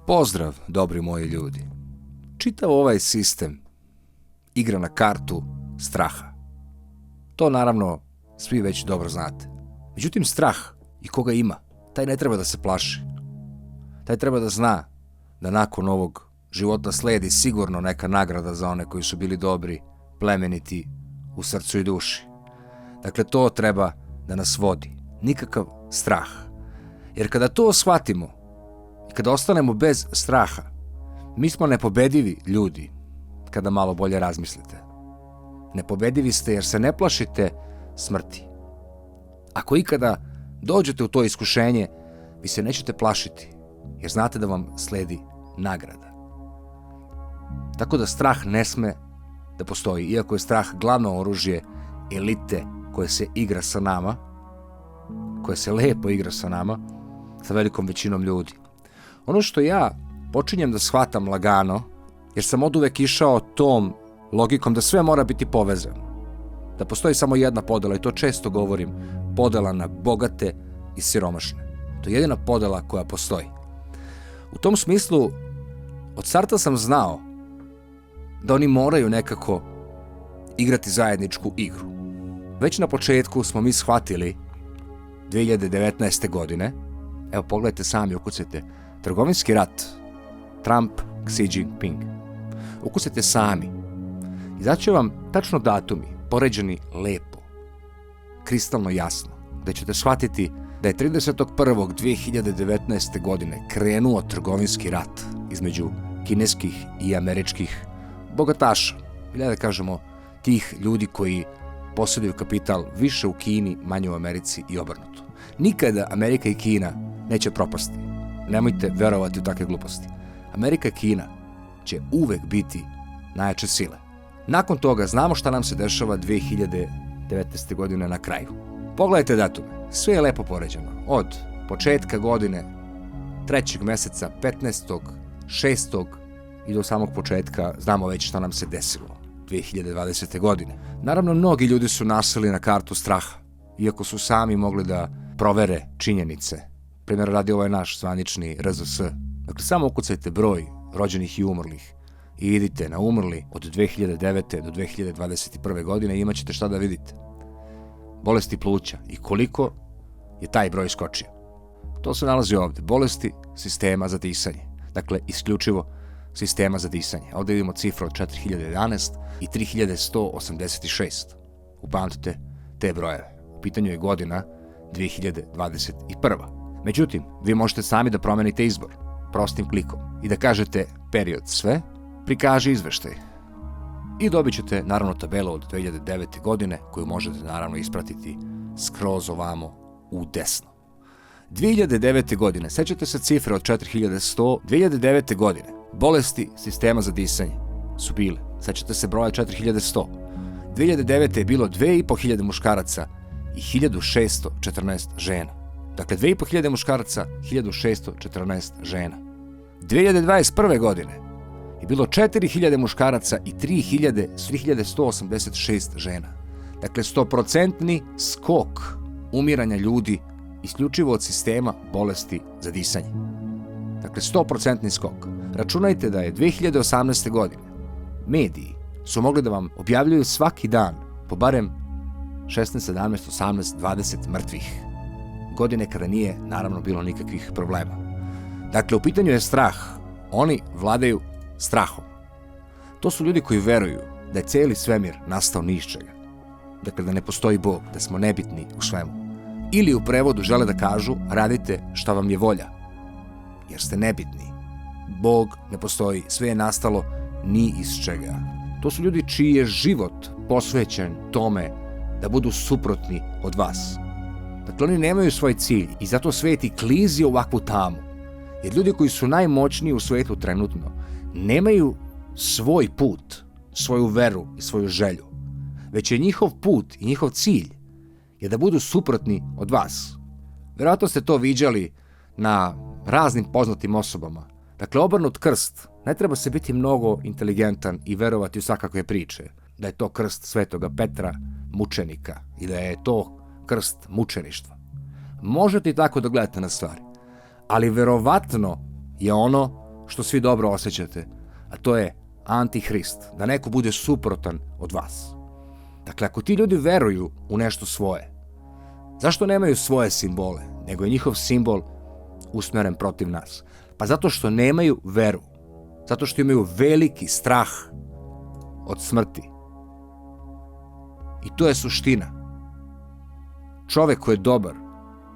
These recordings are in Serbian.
Pozdrav, dobri moji ljudi. Čitav ovaj sistem igra na kartu straha. To naravno svi već dobro znate. Međutim, strah i koga ima, taj ne treba da se plaši. Taj treba da zna da nakon ovog života sledi sigurno neka nagrada za one koji su bili dobri, plemeniti u srcu i duši. Dakle, to treba da nas vodi. Nikakav strah. Jer kada to shvatimo i kada ostanemo bez straha, mi smo nepobedivi ljudi, kada malo bolje razmislite. Nepobedivi ste jer se ne plašite smrti. Ako ikada dođete u to iskušenje, vi se nećete plašiti, jer znate da vam sledi nagrada. Tako da strah ne sme da postoji, iako je strah glavno oružje elite koje se igra sa nama, koje se lepo igra sa nama, sa velikom većinom ljudi. Ono što ja počinjem da shvatam lagano, jer sam oduvek išao tom logikom da sve mora biti povezano. Da postoji samo jedna podela, i to često govorim, podela na bogate i siromašne. To je jedina podela koja postoji. U tom smislu, od starta sam znao da oni moraju nekako igrati zajedničku igru. Već na početku smo mi shvatili 2019. godine, evo pogledajte sami, ukucajte trgovinski rat, Trump, Xi Jinping. Ukucajte sami. Izaće vam tačno datumi, poređani lepo, kristalno jasno, da ćete shvatiti da je 31.2019. godine krenuo trgovinski rat između kineskih i američkih bogataša. Ili da kažemo, tih ljudi koji posjeduju kapital više u Kini, manje u Americi i obrnuto. Nikada Amerika i Kina neće propasti. Nemojte verovati u takve gluposti. Amerika i Kina će uvek biti najjače sile. Nakon toga znamo šta nam se dešava 2019. godine na kraju. Pogledajte datume. Sve je lepo poređeno. Od početka godine, 3. meseca, 15. 6. i do samog početka znamo već šta nam se desilo 2020. godine. Naravno, mnogi ljudi su naseli na kartu straha, iako su sami mogli da provere činjenice. Primjer radi ovaj naš zvanični RZS. Dakle, samo ukucajte broj rođenih i umrlih i idite na umrli od 2009. do 2021. godine i imat ćete šta da vidite. Bolesti pluća i koliko je taj broj skočio. To se nalazi ovde. Bolesti sistema za disanje. Dakle, isključivo sistema za disanje. Ovde vidimo cifru od 4011 i 3186. Upamtite te brojeve. U pitanju je godina 2021. Međutim, vi možete sami da promenite izbor prostim klikom i da kažete period sve, prikaži izveštaj. I dobit ćete naravno tabelu od 2009. godine koju možete naravno ispratiti skroz ovamo u desno. 2009. godine, sećate se cifre od 4100, 2009. godine, bolesti sistema za disanje su bile, sećate se broja 4100. 2009. je bilo 2500 muškaraca i 1614 žena. Dakle, 2500 muškaraca, 1614 žena. 2021. godine je bilo 4000 muškaraca i 3186 žena. Dakle, 100% skok umiranja ljudi isključivo od sistema bolesti za disanje. Dakle, 100% skok. Računajte da je 2018. godine mediji su mogli da vam objavljuju svaki dan po barem 16, 17, 18, 20 mrtvih. Godine kada nije, naravno, bilo nikakvih problema. Dakle, u pitanju je strah. Oni vladaju strahom. To su ljudi koji veruju da je cijeli svemir nastao ni iz čega. Dakle, da ne postoji Bog, da smo nebitni u svemu. Ili u prevodu žele da kažu, radite šta vam je volja, jer ste nebitni. Bog ne postoji, sve je nastalo ni iz čega. To su ljudi čiji je život posvećen tome da budu suprotni od vas. Dakle, oni nemaju svoj cilj i zato svet i klizi ovakvu tamu. Jer ljudi koji su najmoćniji u svetu trenutno nemaju svoj put, svoju veru i svoju želju, već je njihov put i njihov cilj je da budu suprotni od vas. Vjerojatno ste to viđali na raznim poznatim osobama. Dakle, obrnut krst, ne treba se biti mnogo inteligentan i verovati u svakakve priče, da je to krst Svetoga Petra, mučenika, i da je to krst mučeništva. Možete i tako da gledate na stvari, ali verovatno je ono što svi dobro osjećate, a to je antihrist, da neko bude suprotan od vas. Dakle, ako ti ljudi veruju u nešto svoje, zašto nemaju svoje simbole, nego je njihov simbol usmeren protiv nas? Pa zato što nemaju veru, zato što imaju veliki strah od smrti. I to je suština. Čovek koji je dobar,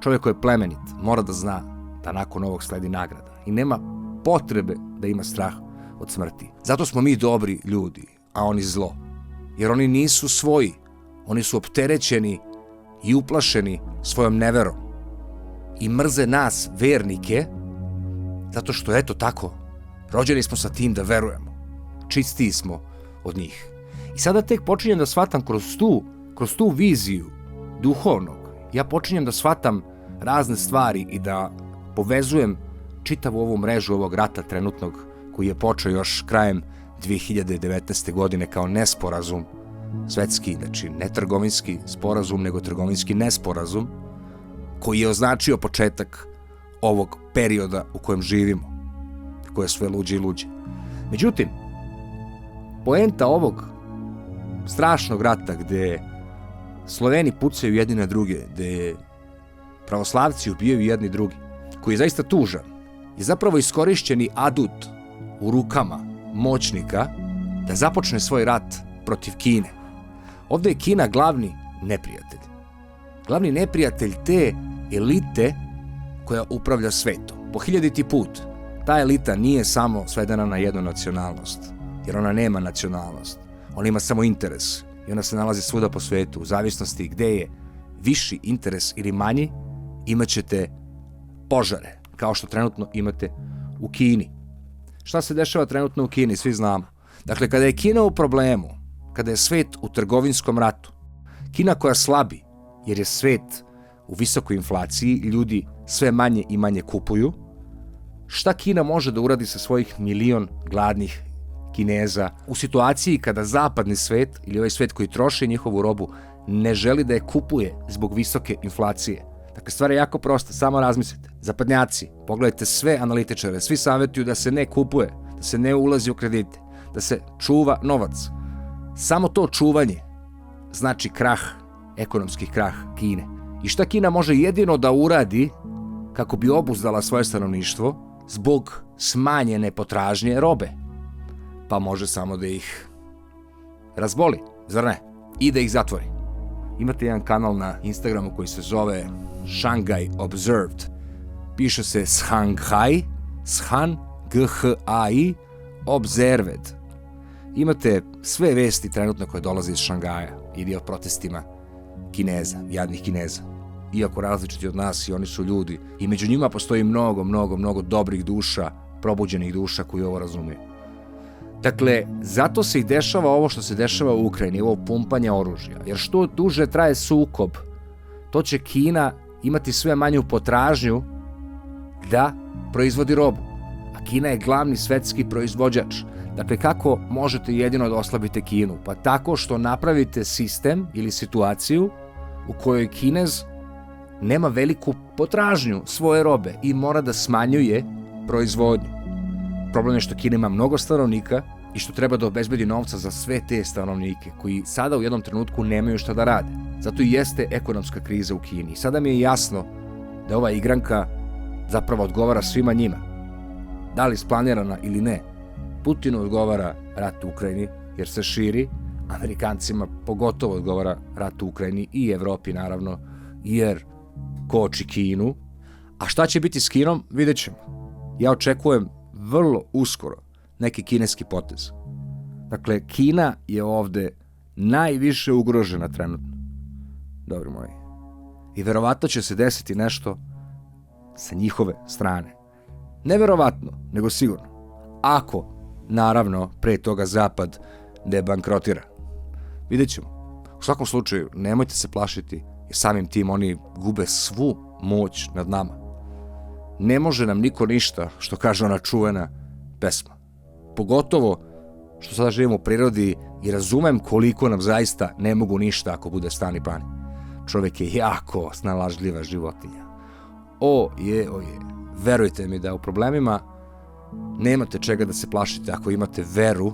čovek koji je plemenit, mora da zna da nakon ovog sledi nagrada i nema potrebe da ima strah od smrti. Zato smo mi dobri ljudi, a oni zlo. Jer oni nisu svoji, oni su opterećeni i uplašeni svojom neverom. I mrze nas, vernike, zato što eto tako, rođeni smo sa tim da verujemo. Čistiji smo od njih. I sada tek počinjem da shvatam kroz tu viziju duhovnog, ja počinjem da shvatam razne stvari i da povezujem čitavu ovu mrežu ovog rata trenutnog koji je počeo još krajem 2019. godine kao nesporazum svetski, znači ne trgovinski sporazum, nego trgovinski nesporazum, koji je označio početak ovog perioda u kojem živimo, koje je sve luđe i luđe. Međutim, poenta ovog strašnog rata gde Sloveni pucaju jedni na druge, gde pravoslavci ubijaju jedni drugi, koji je zaista tužan, je zapravo iskorišćeni adut u rukama moćnika da započne svoj rat protiv Kine. Ovde je Kina glavni neprijatelj. Glavni neprijatelj te elite koja upravlja svetom. Po 1000 put ta elita nije samo svedena na jednu nacionalnost, jer ona nema nacionalnost. Ona ima samo interes i ona se nalazi svuda po svetu. U zavisnosti gde je viši interes ili manji, imat ćete požare, kao što trenutno imate u Kini. Šta se dešava trenutno u Kini, svi znamo. Dakle, kada je Kina u problemu, kada je svet u trgovinskom ratu, Kina koja slabi, jer je svet u visokoj inflaciji, ljudi sve manje i manje kupuju, šta Kina može da uradi sa svojih 1 milion gladnih Kineza u situaciji kada zapadni svet ili ovaj svet koji troši njihovu robu ne želi da je kupuje zbog visoke inflacije? Dakle, stvar je jako prosta, samo razmislite. Zapadnjaci, pogledajte sve analitičare, svi savjetuju da se ne kupuje, da se ne ulazi u kredite, da se čuva novac. Samo to čuvanje znači krah, ekonomski krah Kine. I šta Kina može jedino da uradi kako bi obuzdala svoje stanovništvo zbog smanjene potražnje robe? Pa može samo da ih razboli, zar ne? I da ih zatvori. Imate jedan kanal na Instagramu koji se zove Shanghai Observed. Piše se Shanghai, G-H-A-I, Observed. Imate sve vesti trenutno koje dolaze iz Šangaja ili o protestima Kineza, jadnih Kineza. Iako različiti od nas i oni su ljudi. I među njima postoji mnogo dobrih duša, probuđenih duša koji ovo razumiju. Dakle, zato se i dešava ovo što se dešava u Ukrajini, ovo pumpanje oružja. Jer što duže traje sukob, to će Kina imati sve manju potražnju da proizvodi robu. A Kina je glavni svetski proizvođač. Dakle, kako možete jedino da oslabite Kinu? Pa tako što napravite sistem ili situaciju u kojoj Kinez nema veliku potražnju svoje robe i mora da smanjuje proizvodnju. Problem je što Kina ima mnogo stanovnika i što treba da obezbedi novca za sve te stanovnike koji sada u jednom trenutku nemaju šta da rade. Zato i jeste ekonomska kriza u Kini. I sada mi je jasno da ova igranka zapravo odgovara svima njima. Da li isplanirana ili ne, Putinu odgovara rat u Ukrajini jer se širi, Amerikancima pogotovo odgovara rat u Ukrajini i Evropi naravno, jer koči Kinu. A šta će biti s Kinom, vidjet ćemo. Ja očekujem vrlo uskoro neki kineski potez. Dakle, Kina je ovde najviše ugrožena trenutno. Dobri moji. I verovatno će se desiti nešto sa njihove strane. Ne verovatno, nego sigurno. Ako, naravno, pre toga Zapad ne bankrotira. Vidjet ćemo. U svakom slučaju, nemojte se plašiti, jer samim tim oni gube svu moć nad nama. Ne može nam niko ništa, što kaže ona čuvena pesma. Pogotovo što sada živimo u prirodi i razumem koliko nam zaista ne mogu ništa ako bude stani pani. Čovjek je jako snalažljiva životinja. O je. Verujte mi da u problemima Nemate čega da se plašite ako imate veru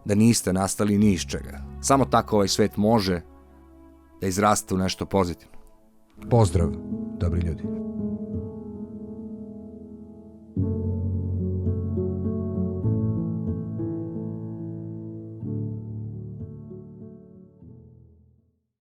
da niste nastali ni iz čega. Samo tako ovaj svet može da izraste u nešto pozitivno. Pozdrav, dobri ljudi.